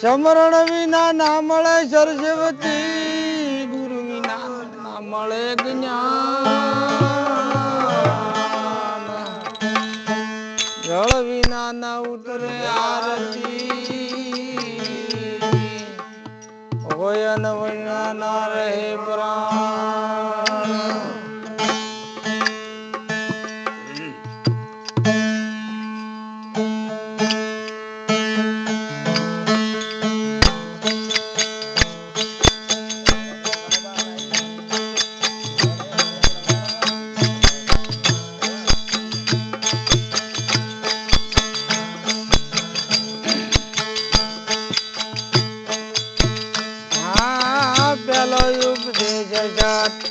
સમરણ વિના ના મળે સરસ્વતી, ગુરુ વિના ના મળે જ્ઞાન, જળ વિના ના ઉતરે આરતી, હોય ન વિના ના રહે પ્રાણ.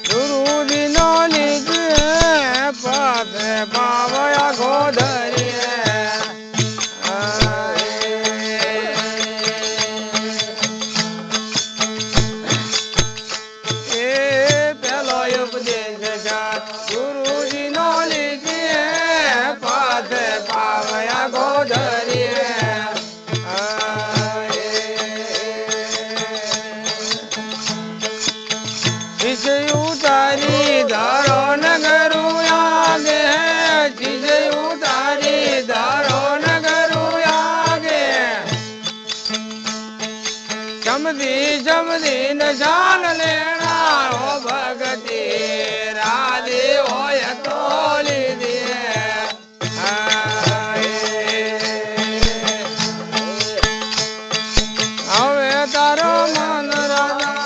ગુરુજી નો લીધે પાથે પાવયા ગોધરીએ, એ પેલો ઉપદેશ ગુરુજી નો લીધે પાથે પાવયા ગોધરીએ. ઉતારી ધારો નગરું આગે, ચીજ ઉતારી ધારો નગરું આગે, જમદી જમદી ન જાન લેણા હો ભગતી, રાધે હોય તો લીધી. હવે તારો મન રાધા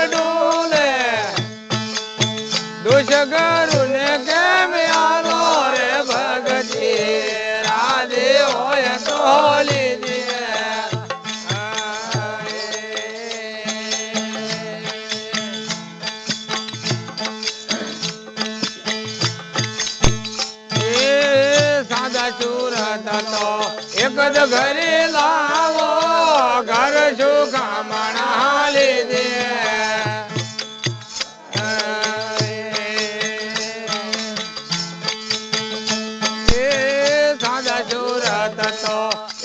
ડોલે, દોષ કરું ને કેમ યારો રે ભગતી, રાધે હોય તો લીધી. એ સાદા સુરત તો એક જ ઘરે લાવો, ઘર સુખામણા લીધે.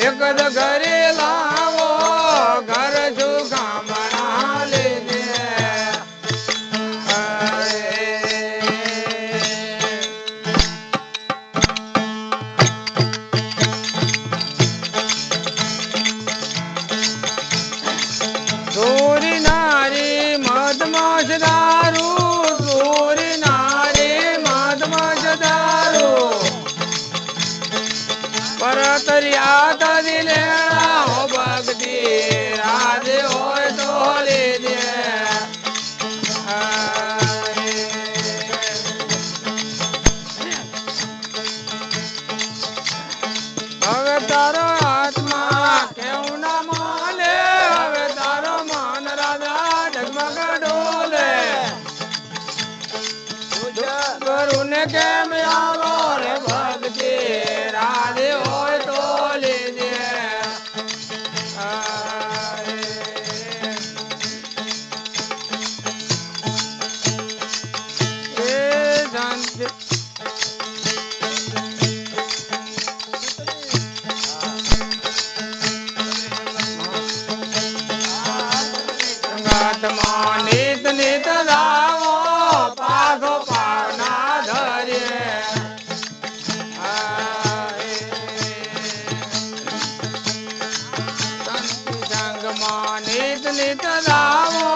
એક જ ઘરે લાવો, ઘર સુખામણા લીધે. ચોરી નારી મધમાશ દારૂ, ચોરી નારી મધમાશ દારૂ, પરતરિયા તરી લેણા હો ભગતી, રાધે હોય તો લીધે. હવે તારો આત્મા કેવું ના માને, હવે તારો મન રાધા ડગમગ ડોલે, ગુરુ ને કેમ આવો રે ભગતી, રાધે હોય તો લીધે. નિત નિત રાવો પાઘો પાવના ધરે, સંગમાં નિત નિત રાવો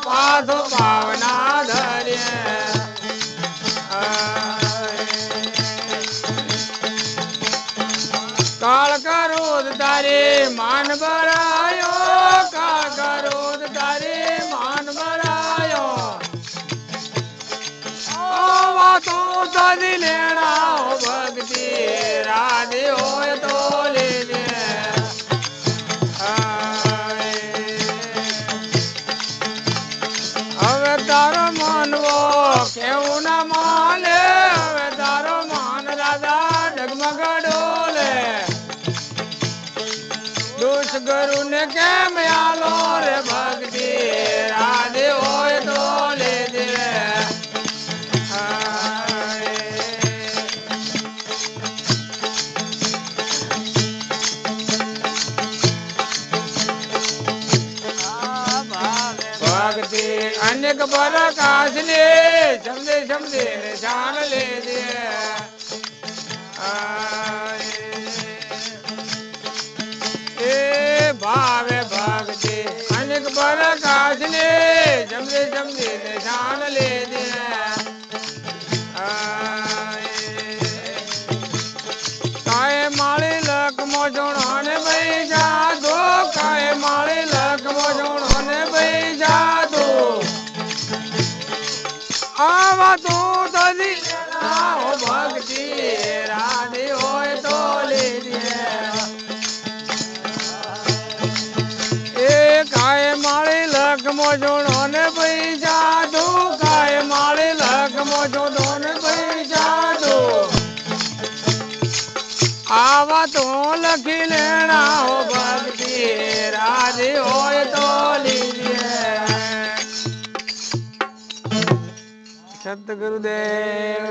પાઘો પાવના ધરે. કાળ કરોદ તારે માન ભરાયો, કાળ કરોદ તારે માન ભરાયો, વાતો તરી લેણા ભક્તિ, રાધે હોય તો લીધે. હવે તારો માનવો કેવું ના માને, હવે તારો માન રાધા ડગમગ ડોલે, દોષ ગુરુ ને કેમ આલો રે ભક્તિ, રાધે હોય તો લીધે. पर काश ले समझे समझे निशान ले दिए ए भावे भक्ति अनेक पर काश ले समझे समझे निशान ले दिए काए माली लक मोजोड़ाने बैजा दो काए माली लक मोजोड़ाने बैजा दो आवा तू तजी आओ भक्ति राधे होए तो ले दिए ए काए माली लक मोजोड़ाने बैजा दो काए माली लक मोजोड़ाने बैजा दो आवा तो लखी लेना हो भक्ति राधे होए तो लीजिए सतगुरुदेव